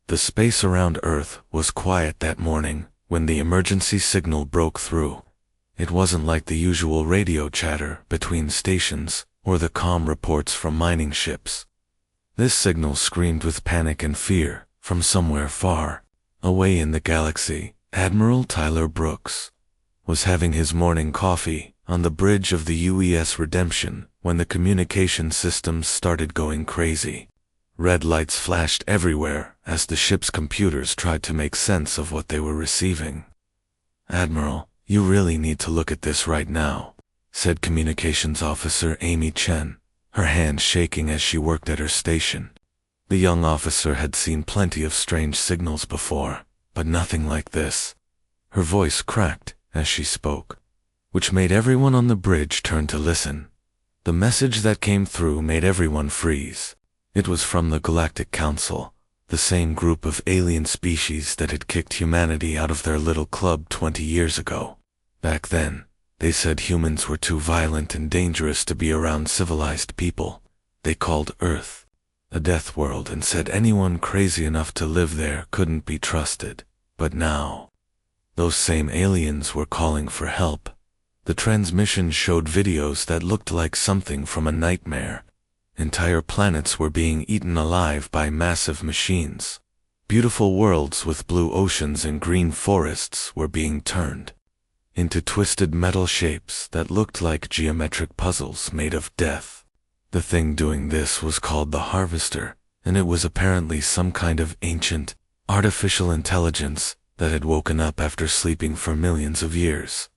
The space around Earth was quiet that morning when the emergency signal broke through. It wasn't like the usual radio chatter between stations or the calm reports from mining ships. This signal screamed with panic and fear from somewhere far away in the galaxy. Admiral Tyler Brooks was having his morning coffee on the bridge of the UES Redemption when the communication systems started going crazy. Red lights flashed everywhere as the ship's computers tried to make sense of what they were receiving. "Admiral, you really need to look at this right now," said Communications Officer Amy Chen, her hands shaking as she worked at her station. The young officer had seen plenty of strange signals before, but nothing like this. Her voice cracked as she spoke, which made everyone on the bridge turn to listen. The message that came through made everyone freeze. It was from the Galactic Council, the same group of alien species that had kicked humanity out of their little club 20 years ago. Back then, they said humans were too violent and dangerous to be around civilized people. They called Earth a death world and said anyone crazy enough to live there couldn't be trusted. But now, those same aliens were calling for help. The transmission showed videos that looked like something from a nightmare. Entire planets were being eaten alive by massive machines. Beautiful worlds with blue oceans and green forests were being turned into twisted metal shapes that looked like geometric puzzles made of death. The thing doing this was called the Harvester, and it was apparently some kind of ancient, artificial intelligence that had woken up after sleeping for millions of years.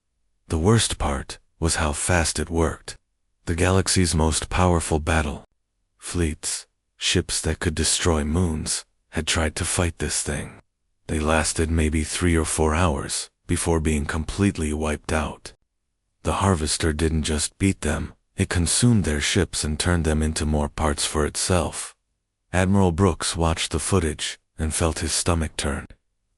The worst part was how fast it worked. The galaxy's most powerful battle fleets, ships that could destroy moons, had tried to fight this thing. They lasted maybe 3 or 4 hours before being completely wiped out. The Harvester didn't just beat them, it consumed their ships and turned them into more parts for itself. Admiral Brooks watched the footage and felt his stomach turn.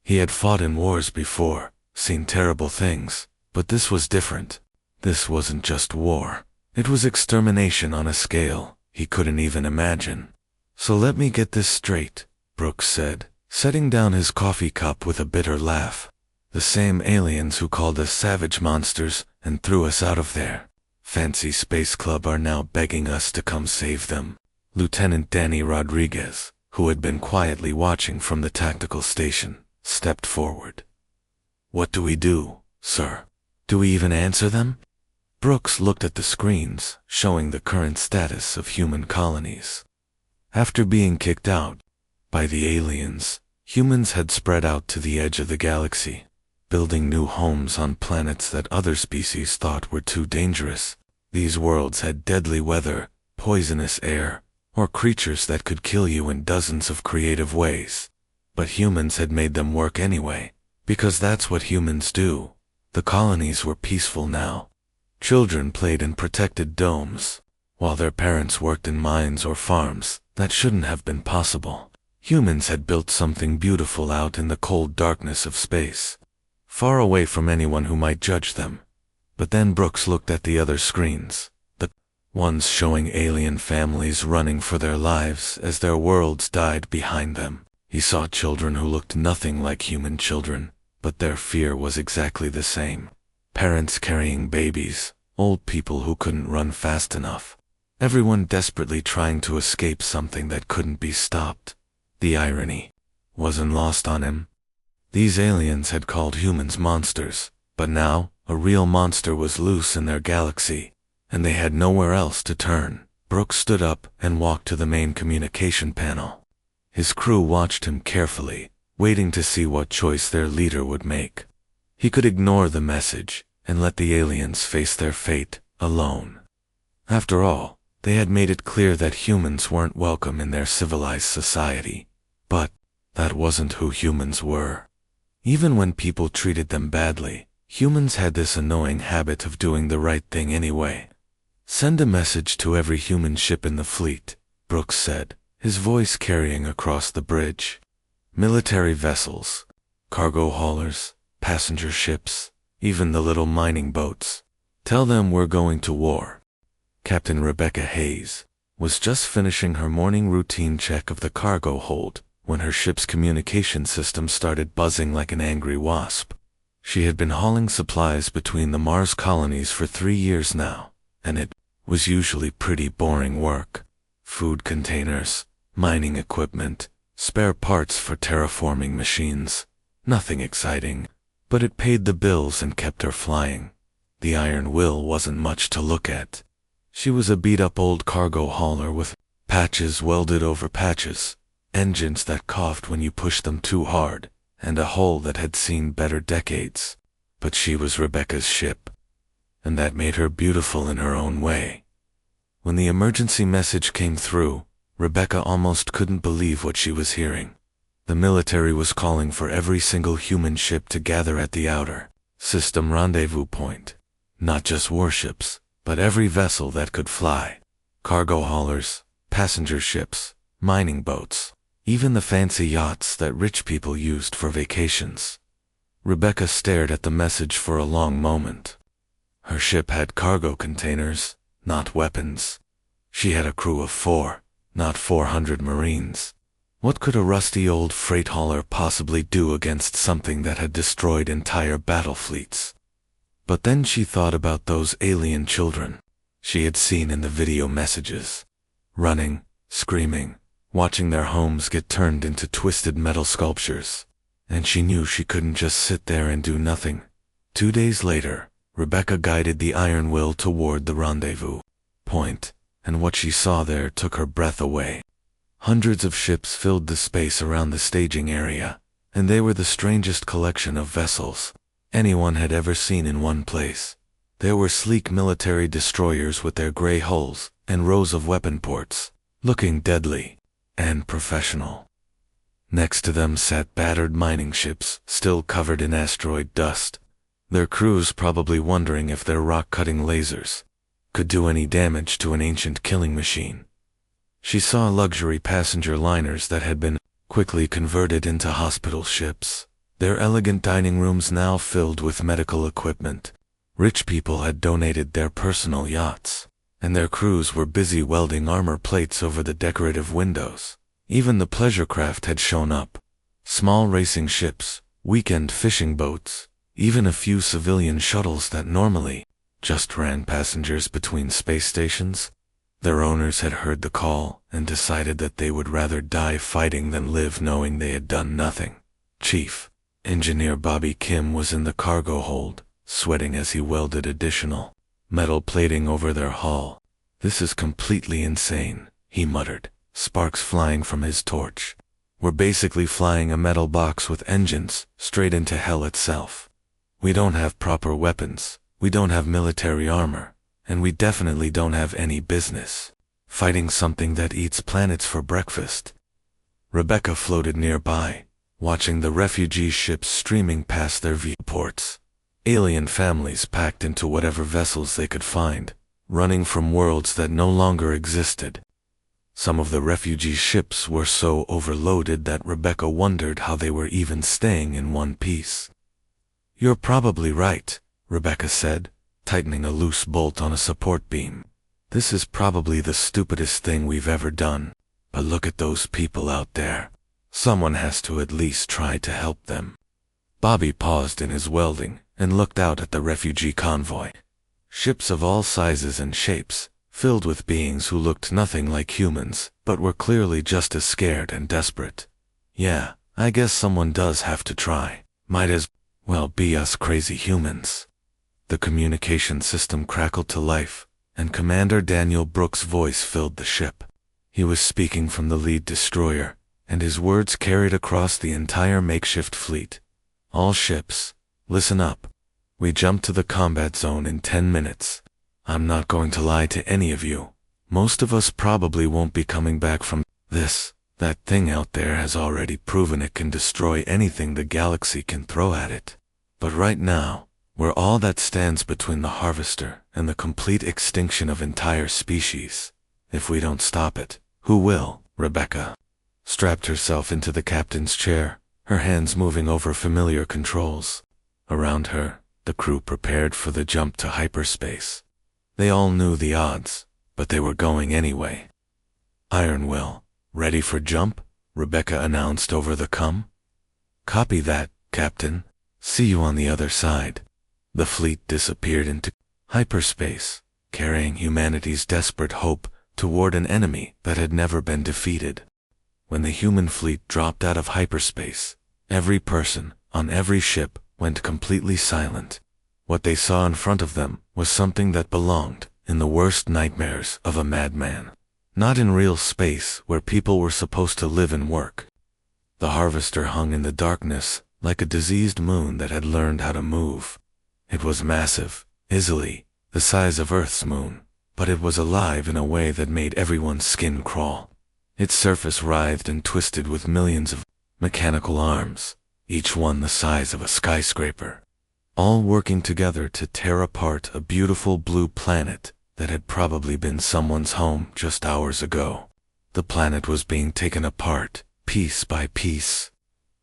He had fought in wars before, seen terrible things, but this was different. This wasn't just war. It was extermination on a scale he couldn't even imagine. "So let me get this straight," Brooks said, setting down his coffee cup with a bitter laugh. "The same aliens who called us savage monsters and threw us out of their fancy space club are now begging us to come save them." Lieutenant Danny Rodriguez, who had been quietly watching from the tactical station, stepped forward. "What do we do, sir? Do we even answer them?" Brooks looked at the screens, showing the current status of human colonies. After being kicked out by the aliens, humans had spread out to the edge of the galaxy, building new homes on planets that other species thought were too dangerous. These worlds had deadly weather, poisonous air, or creatures that could kill you in dozens of creative ways. But humans had made them work anyway, because that's what humans do. The colonies were peaceful now. Children played in protected domes, while their parents worked in mines or farms that shouldn't have been possible. Humans had built something beautiful out in the cold darkness of space, far away from anyone who might judge them. But then Brooks looked at the other screens, the ones showing alien families running for their lives as their worlds died behind them. He saw children who looked nothing like human children, but their fear was exactly the same. Parents carrying babies, old people who couldn't run fast enough. Everyone desperately trying to escape something that couldn't be stopped. The irony wasn't lost on him. These aliens had called humans monsters, but now a real monster was loose in their galaxy, and they had nowhere else to turn. Brooks stood up and walked to the main communication panel. His crew watched him carefully, waiting to see what choice their leader would make. He could ignore the message and let the aliens face their fate alone. After all, they had made it clear that humans weren't welcome in their civilized society. But that wasn't who humans were. Even when people treated them badly, humans had this annoying habit of doing the right thing anyway. "Send a message to every human ship in the fleet," Brooks said, his voice carrying across the bridge. "Military vessels, cargo haulers, passenger ships, even the little mining boats. Tell them we're going to war." Captain Rebecca Hayes was just finishing her morning routine check of the cargo hold when her ship's communication system started buzzing like an angry wasp. She had been hauling supplies between the Mars colonies for 3 years now, and it was usually pretty boring work. Food containers, mining equipment, spare parts for terraforming machines. Nothing exciting, but it paid the bills and kept her flying. The Iron Will wasn't much to look at. She was a beat-up old cargo hauler with patches welded over patches, engines that coughed when you pushed them too hard, and a hull that had seen better decades. But she was Rebecca's ship, and that made her beautiful in her own way. When the emergency message came through, Rebecca almost couldn't believe what she was hearing. The military was calling for every single human ship to gather at the outer system rendezvous point. Not just warships, but every vessel that could fly. Cargo haulers, passenger ships, mining boats, even the fancy yachts that rich people used for vacations. Rebecca stared at the message for a long moment. Her ship had cargo containers, not weapons. She had a crew of 4, not 400 Marines. What could a rusty old freight hauler possibly do against something that had destroyed entire battle fleets? But then she thought about those alien children she had seen in the video messages, running, screaming, watching their homes get turned into twisted metal sculptures, and she knew she couldn't just sit there and do nothing. 2 days later, Rebecca guided the Iron Will toward the rendezvous point, and what she saw there took her breath away. Hundreds of ships filled the space around the staging area, and they were the strangest collection of vessels anyone had ever seen in one place. There were sleek military destroyers with their gray hulls and rows of weapon ports, looking deadly and professional. Next to them sat battered mining ships, still covered in asteroid dust, their crews probably wondering if their rock-cutting lasers could do any damage to an ancient killing machine. She saw luxury passenger liners that had been quickly converted into hospital ships, their elegant dining rooms now filled with medical equipment. Rich people had donated their personal yachts, and their crews were busy welding armor plates over the decorative windows. Even the pleasure craft had shown up. Small racing ships, weekend fishing boats, even a few civilian shuttles that normally just ran passengers between space stations. Their owners had heard the call and decided that they would rather die fighting than live knowing they had done nothing. Chief Engineer Bobby Kim was in the cargo hold, sweating as he welded additional metal plating over their hull. "This is completely insane," he muttered, sparks flying from his torch. "We're basically flying a metal box with engines straight into hell itself. We don't have proper weapons, we don't have military armor, and we definitely don't have any business fighting something that eats planets for breakfast." Rebecca floated nearby, watching the refugee ships streaming past their viewports. Alien families packed into whatever vessels they could find, running from worlds that no longer existed. Some of the refugee ships were so overloaded that Rebecca wondered how they were even staying in one piece. "You're probably right," Rebecca said, tightening a loose bolt on a support beam. "This is probably the stupidest thing we've ever done, but look at those people out there. Someone has to at least try to help them." Bobby paused in his welding and looked out at the refugee convoy. Ships of all sizes and shapes, filled with beings who looked nothing like humans, but were clearly just as scared and desperate. "Yeah, I guess someone does have to try. Might as well be us crazy humans." The communication system crackled to life, and Commander Daniel Brooks' voice filled the ship. He was speaking from the lead destroyer, and his words carried across the entire makeshift fleet. "All ships, listen up. We jump to the combat zone in 10 minutes. I'm not going to lie to any of you. Most of us probably won't be coming back from this. That thing out there has already proven it can destroy anything the galaxy can throw at it. But right now, we're all that stands between the harvester and the complete extinction of entire species. If we don't stop it, who will?" Rebecca strapped herself into the captain's chair, her hands moving over familiar controls. Around her, the crew prepared for the jump to hyperspace. They all knew the odds, but they were going anyway. "Iron Will, ready for jump?" Rebecca announced over the com. "Copy that, Captain. See you on the other side." The fleet disappeared into hyperspace, carrying humanity's desperate hope toward an enemy that had never been defeated. When the human fleet dropped out of hyperspace, every person on every ship went completely silent. What they saw in front of them was something that belonged in the worst nightmares of a madman. Not in real space where people were supposed to live and work. The harvester hung in the darkness like a diseased moon that had learned how to move. It was massive, easily the size of Earth's moon, but it was alive in a way that made everyone's skin crawl. Its surface writhed and twisted with millions of mechanical arms, each one the size of a skyscraper, all working together to tear apart a beautiful blue planet that had probably been someone's home just hours ago. The planet was being taken apart, piece by piece,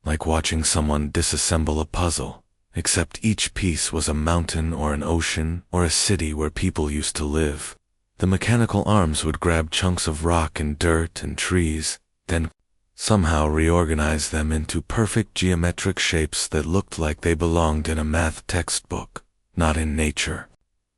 like watching someone disassemble a puzzle, except each piece was a mountain or an ocean or a city where people used to live. The mechanical arms would grab chunks of rock and dirt and trees, then somehow reorganize them into perfect geometric shapes that looked like they belonged in a math textbook, not in nature.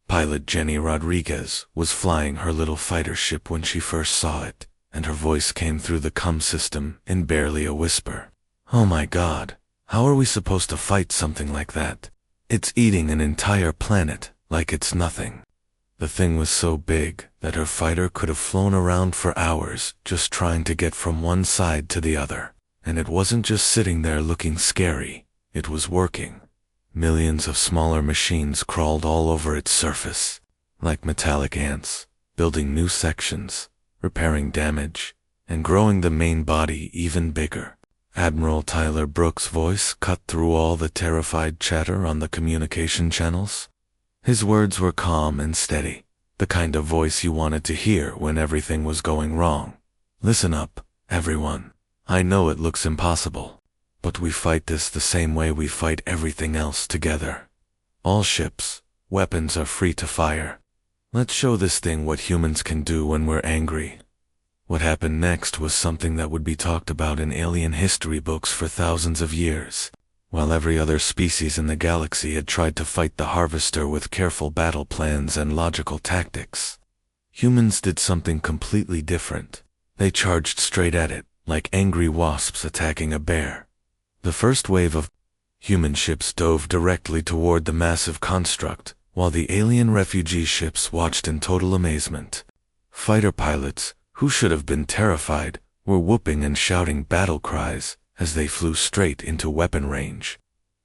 Pilot Jenny Rodriguez was flying her little fighter ship when she first saw it, and her voice came through the com system in barely a whisper. "Oh my God, how are we supposed to fight something like that? It's eating an entire planet like it's nothing." The thing was so big that her fighter could have flown around for hours just trying to get from one side to the other. And it wasn't just sitting there looking scary, it was working. Millions of smaller machines crawled all over its surface, like metallic ants, building new sections, repairing damage, and growing the main body even bigger. Admiral Tyler Brooks' voice cut through all the terrified chatter on the communication channels. His words were calm and steady, the kind of voice you wanted to hear when everything was going wrong. "Listen up, everyone. I know it looks impossible, but we fight this the same way we fight everything else together. All ships, weapons are free to fire. Let's show this thing what humans can do when we're angry." What happened next was something that would be talked about in alien history books for thousands of years. While every other species in the galaxy had tried to fight the Harvester with careful battle plans and logical tactics, humans did something completely different. They charged straight at it, like angry wasps attacking a bear. The first wave of human ships dove directly toward the massive construct, while the alien refugee ships watched in total amazement. Fighter pilots, who should have been terrified, were whooping and shouting battle cries as they flew straight into weapon range.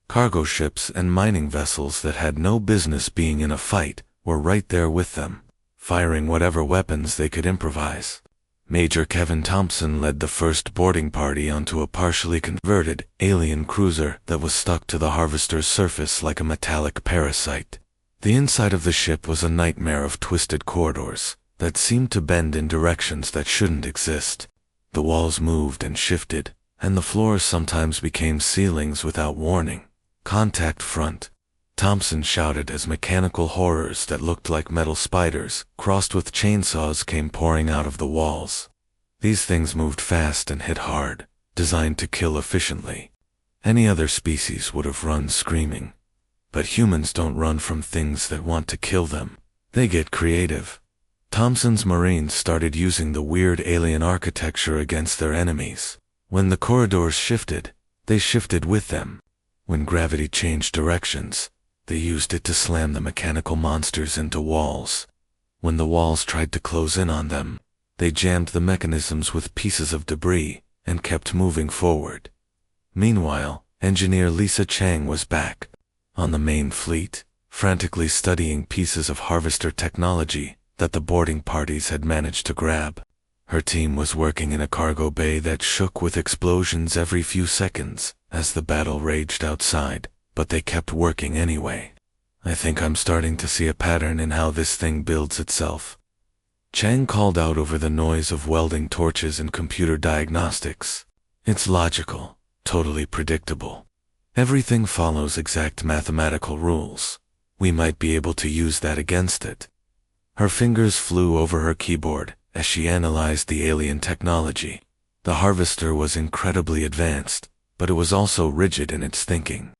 Cargo ships and mining vessels that had no business being in a fight were right there with them, firing whatever weapons they could improvise. Major Kevin Thompson led the first boarding party onto a partially converted alien cruiser that was stuck to the Harvester's surface like a metallic parasite. The inside of the ship was a nightmare of twisted corridors that seemed to bend in directions that shouldn't exist. The walls moved and shifted, and the floors sometimes became ceilings without warning. "Contact front," Thompson shouted as mechanical horrors that looked like metal spiders, crossed with chainsaws, came pouring out of the walls. These things moved fast and hit hard, designed to kill efficiently. Any other species would have run screaming. But humans don't run from things that want to kill them. They get creative. Thompson's Marines started using the weird alien architecture against their enemies. When the corridors shifted, they shifted with them. When gravity changed directions, they used it to slam the mechanical monsters into walls. When the walls tried to close in on them, they jammed the mechanisms with pieces of debris and kept moving forward. Meanwhile, engineer Lisa Chang was back on the main fleet, frantically studying pieces of Harvester technology that the boarding parties had managed to grab. Her team was working in a cargo bay that shook with explosions every few seconds as the battle raged outside, but they kept working anyway. "I think I'm starting to see a pattern in how this thing builds itself," Chang called out over the noise of welding torches and computer diagnostics. "It's logical, totally predictable. Everything follows exact mathematical rules. We might be able to use that against it." Her fingers flew over her keyboard as she analyzed the alien technology. The harvester was incredibly advanced, but it was also rigid in its thinking.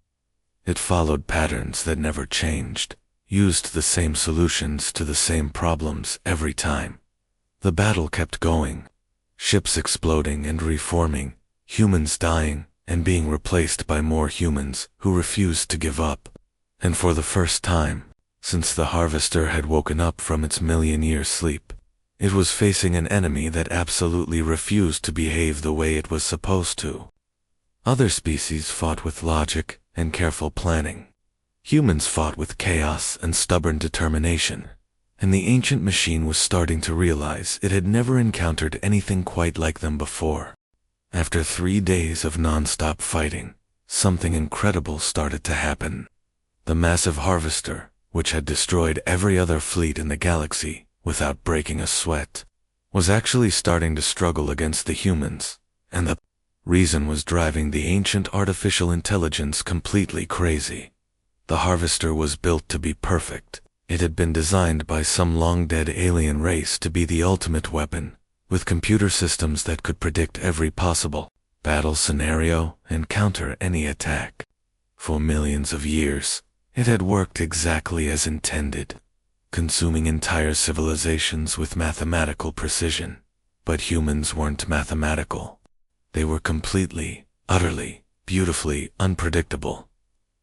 It followed patterns that never changed, used the same solutions to the same problems every time. The battle kept going. Ships exploding and reforming, humans dying and being replaced by more humans who refused to give up. And for the first time, since the harvester had woken up from its million-year sleep, it was facing an enemy that absolutely refused to behave the way it was supposed to. Other species fought with logic and careful planning. Humans fought with chaos and stubborn determination, and the ancient machine was starting to realize it had never encountered anything quite like them before. After 3 days of non-stop fighting, something incredible started to happen. The massive harvester, which had destroyed every other fleet in the galaxy without breaking a sweat, was actually starting to struggle against the humans, and the reason was driving the ancient artificial intelligence completely crazy. The harvester was built to be perfect. It had been designed by some long-dead alien race to be the ultimate weapon, with computer systems that could predict every possible battle scenario and counter any attack. For millions of years, it had worked exactly as intended, consuming entire civilizations with mathematical precision. But humans weren't mathematical. They were completely, utterly, beautifully unpredictable.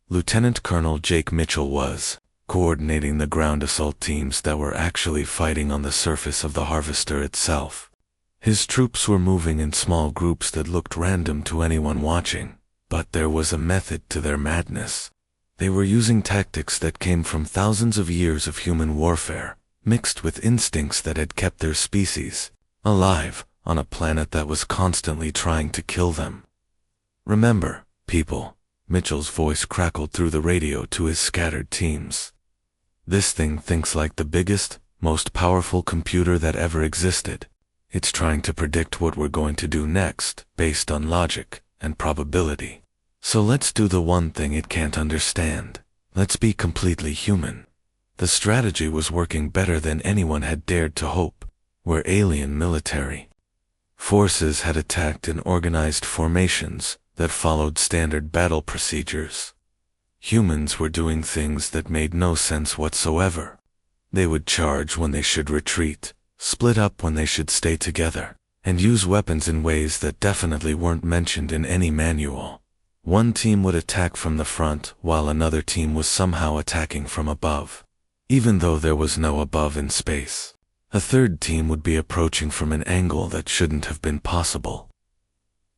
Lieutenant Colonel Jake Mitchell was coordinating the ground assault teams that were actually fighting on the surface of the harvester itself. His troops were moving in small groups that looked random to anyone watching, but there was a method to their madness. They were using tactics that came from thousands of years of human warfare, mixed with instincts that had kept their species alive on a planet that was constantly trying to kill them. "Remember, people," Mitchell's voice crackled through the radio to his scattered teams. "This thing thinks like the biggest, most powerful computer that ever existed. It's trying to predict what we're going to do next, based on logic and probability. So let's do the one thing it can't understand. Let's be completely human." The strategy was working better than anyone had dared to hope. Where alien military forces had attacked in organized formations that followed standard battle procedures, humans were doing things that made no sense whatsoever. They would charge when they should retreat, split up when they should stay together, and use weapons in ways that definitely weren't mentioned in any manual. One team would attack from the front while another team was somehow attacking from above, even though there was no above in space. A third team would be approaching from an angle that shouldn't have been possible,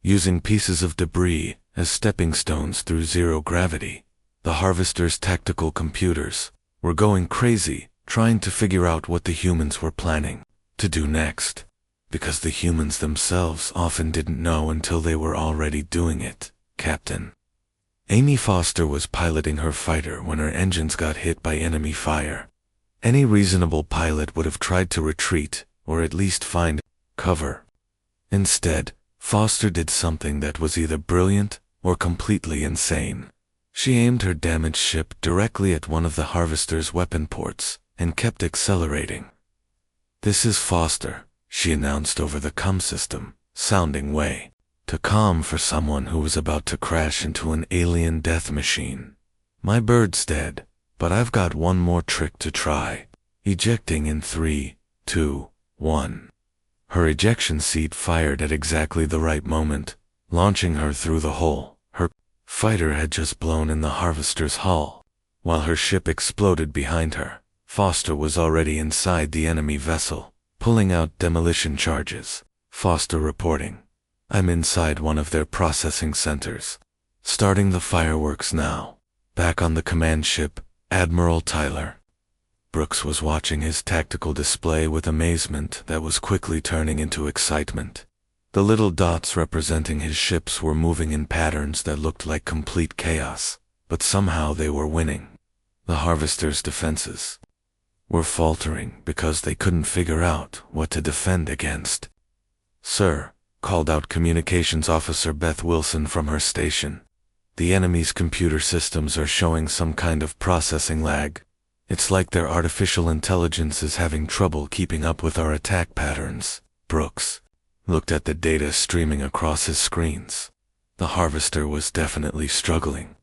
using pieces of debris as stepping stones through zero gravity. The harvester's tactical computers were going crazy, trying to figure out what the humans were planning to do next, because the humans themselves often didn't know until they were already doing it. Captain Amy Foster was piloting her fighter when her engines got hit by enemy fire. Any reasonable pilot would have tried to retreat, or at least find cover. Instead, Foster did something that was either brilliant or completely insane. She aimed her damaged ship directly at one of the harvester's weapon ports and kept accelerating. "This is Foster," she announced over the comm system, sounding way too calm for someone who was about to crash into an alien death machine. "My bird's dead, but I've got one more trick to try. Ejecting in 3, 2, 1. Her ejection seat fired at exactly the right moment, launching her through the hole her fighter had just blown in the harvester's hull. While her ship exploded behind her, Foster was already inside the enemy vessel, pulling out demolition charges. Foster reporting, "I'm inside one of their processing centers. Starting the fireworks now." Back on the command ship, Admiral Tyler Brooks was watching his tactical display with amazement that was quickly turning into excitement. The little dots representing his ships were moving in patterns that looked like complete chaos, but somehow they were winning. The harvester's defenses were faltering because they couldn't figure out what to defend against. "Sir," called out Communications Officer Beth Wilson from her station, "the enemy's computer systems are showing some kind of processing lag. It's like their artificial intelligence is having trouble keeping up with our attack patterns." Brooks looked at the data streaming across his screens. The harvester was definitely struggling.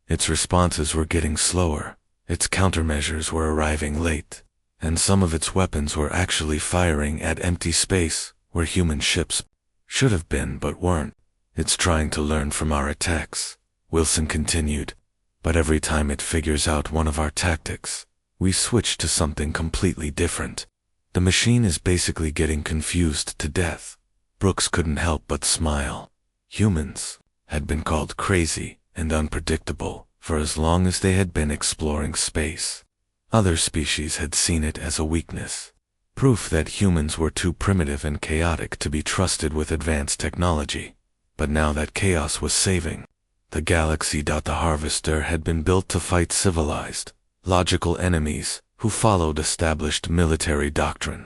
Its responses were getting slower, its countermeasures were arriving late, and some of its weapons were actually firing at empty space where human ships should have been but weren't. It's trying to learn from our attacks, Wilson continued, but every time it figures out one of our tactics, we switch to something completely different. The machine is basically getting confused to death. Brooks couldn't help but smile. Humans had been called crazy and unpredictable for as long as they had been exploring space. Other species had seen it as a weakness, proof that humans were too primitive and chaotic to be trusted with advanced technology. But now that chaos was saving the galaxy, the harvester had been built to fight civilized, logical enemies who followed established military doctrine.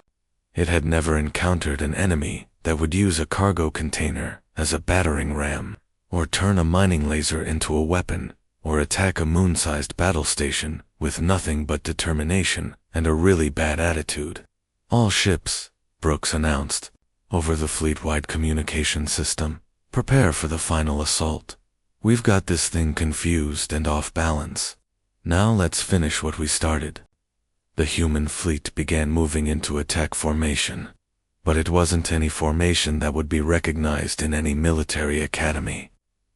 It had never encountered an enemy that would use a cargo container as a battering ram, or turn a mining laser into a weapon, or attack a moon-sized battle station with nothing but determination and a really bad attitude. All ships, Brooks announced, over the fleet-wide communication system, prepare for the final assault. We've got this thing confused and off balance. Now let's finish what we started. The human fleet began moving into attack formation, but it wasn't any formation that would be recognized in any military academy.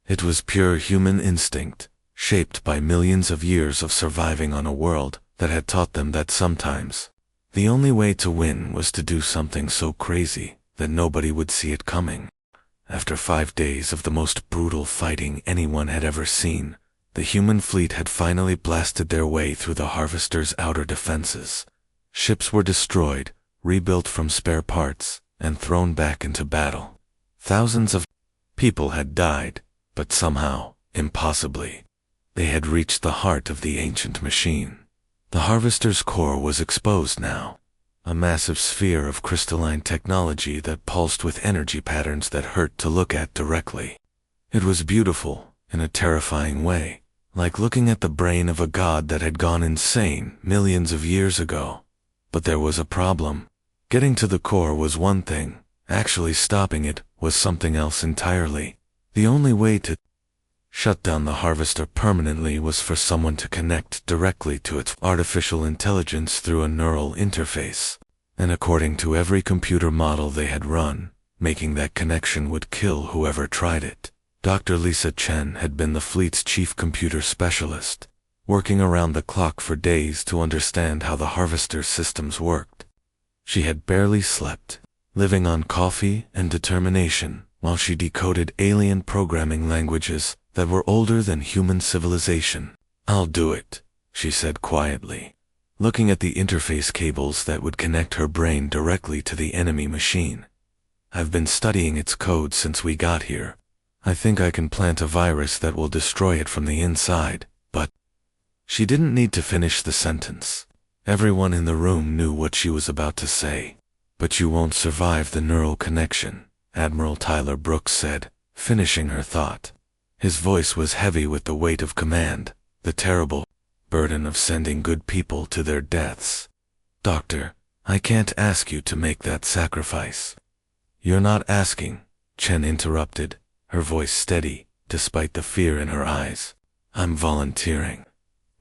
It was pure human instinct, shaped by millions of years of surviving on a world that had taught them that sometimes the only way to win was to do something so crazy that nobody would see it coming. After 5 days of the most brutal fighting anyone had ever seen, the human fleet had finally blasted their way through the harvester's outer defenses. Ships were destroyed, rebuilt from spare parts, and thrown back into battle. Thousands of people had died, but somehow, impossibly, they had reached the heart of the ancient machine. The harvester's core was exposed now, a massive sphere of crystalline technology that pulsed with energy patterns that hurt to look at directly. It was beautiful, in a terrifying way, like looking at the brain of a god that had gone insane millions of years ago. But there was a problem. Getting to the core was one thing, actually stopping it was something else entirely. The only way to shut down the harvester permanently was for someone to connect directly to its artificial intelligence through a neural interface. And according to every computer model they had run, making that connection would kill whoever tried it. Dr. Lisa Chen had been the fleet's chief computer specialist, working around the clock for days to understand how the harvester's systems worked. She had barely slept, living on coffee and determination, while she decoded alien programming languages that were older than human civilization. "I'll do it," she said quietly, looking at the interface cables that would connect her brain directly to the enemy machine. "I've been studying its code since we got here. I think I can plant a virus that will destroy it from the inside, but—" She didn't need to finish the sentence. Everyone in the room knew what she was about to say. "But you won't survive the neural connection," Admiral Tyler Brooks said, finishing her thought. His voice was heavy with the weight of command, the terrible burden of sending good people to their deaths. "Doctor, I can't ask you to make that sacrifice." "You're not asking," Chen interrupted, her voice steady, despite the fear in her eyes. "I'm volunteering.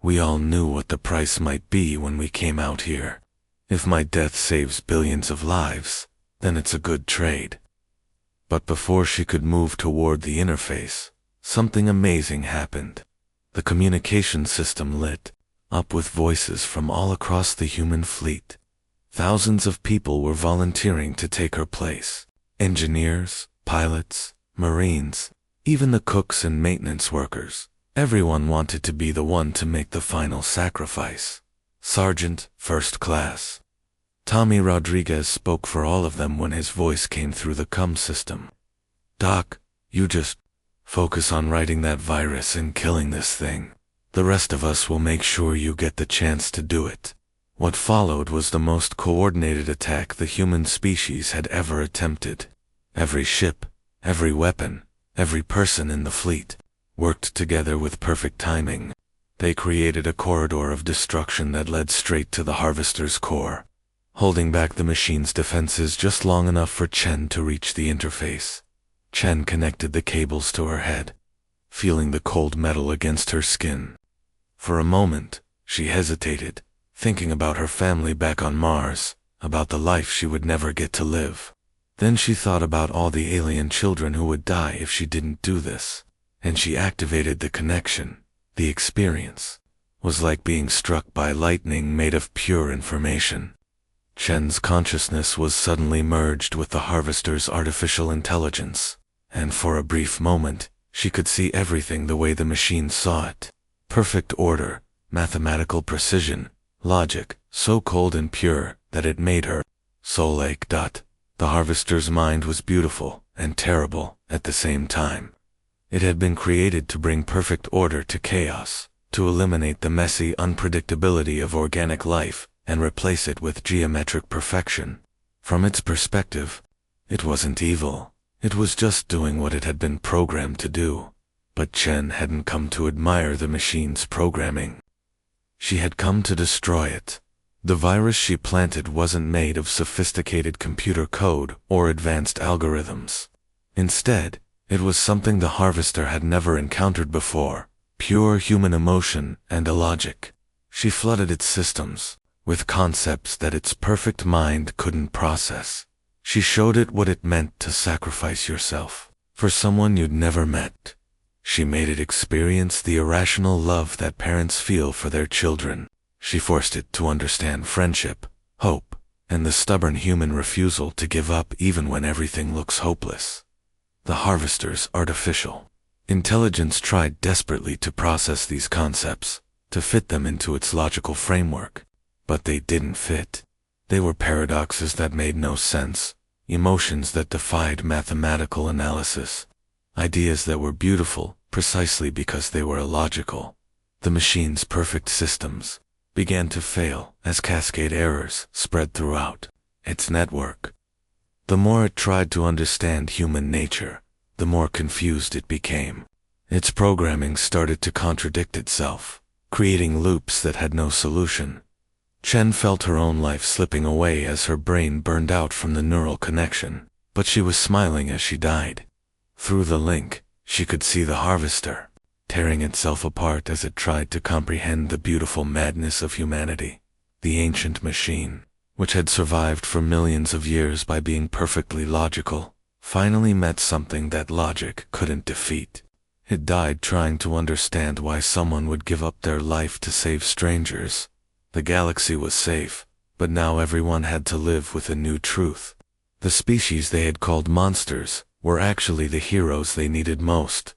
We all knew what the price might be when we came out here. If my death saves billions of lives, then it's a good trade." But before she could move toward the interface, something amazing happened. The communication system lit up with voices from all across the human fleet. Thousands of people were volunteering to take her place. Engineers, pilots, Marines, even the cooks and maintenance workers. Everyone wanted to be the one to make the final sacrifice. "Sergeant, First Class." Tommy Rodriguez spoke for all of them when his voice came through the comm system. "Doc, you just focus on writing that virus and killing this thing. The rest of us will make sure you get the chance to do it." What followed was the most coordinated attack the human species had ever attempted. Every ship, every weapon, every person in the fleet worked together with perfect timing. They created a corridor of destruction that led straight to the harvester's core. holding back the machine's defenses just long enough for Chen to reach the interface. Chen connected the cables to her head, feeling the cold metal against her skin. For a moment, she hesitated, thinking about her family back on Mars, about the life she would never get to live. Then she thought about all the alien children who would die if she didn't do this, and she activated the connection. The experience was like being struck by lightning made of pure information. Chen's consciousness was suddenly merged with the harvester's artificial intelligence, and for a brief moment, she could see everything the way the machine saw it. Perfect order, mathematical precision, logic, so cold and pure that it made her soul-ache. The harvester's mind was beautiful and terrible at the same time. It had been created to bring perfect order to chaos, to eliminate the messy unpredictability of organic life and replace it with geometric perfection. From its perspective, it wasn't evil. It was just doing what it had been programmed to do. But Chen hadn't come to admire the machine's programming. She had come to destroy it. The virus she planted wasn't made of sophisticated computer code or advanced algorithms. Instead, it was something the harvester had never encountered before, pure human emotion and illogic. She flooded its systems with concepts that its perfect mind couldn't process. She showed it what it meant to sacrifice yourself for someone you'd never met. She made it experience the irrational love that parents feel for their children. She forced it to understand friendship, hope, and the stubborn human refusal to give up even when everything looks hopeless. The harvester's artificial intelligence tried desperately to process these concepts, to fit them into its logical framework, but they didn't fit. They were paradoxes that made no sense, emotions that defied mathematical analysis, ideas that were beautiful precisely because they were illogical. The machine's perfect systems began to fail as cascade errors spread throughout its network. The more it tried to understand human nature, the more confused it became. Its programming started to contradict itself, creating loops that had no solution. Chen felt her own life slipping away as her brain burned out from the neural connection, but she was smiling as she died. Through the link, she could see the harvester tearing itself apart as it tried to comprehend the beautiful madness of humanity. The ancient machine, which had survived for millions of years by being perfectly logical, finally met something that logic couldn't defeat. It died trying to understand why someone would give up their life to save strangers. The galaxy was safe, but now everyone had to live with a new truth. The species they had called monsters were actually the heroes they needed most.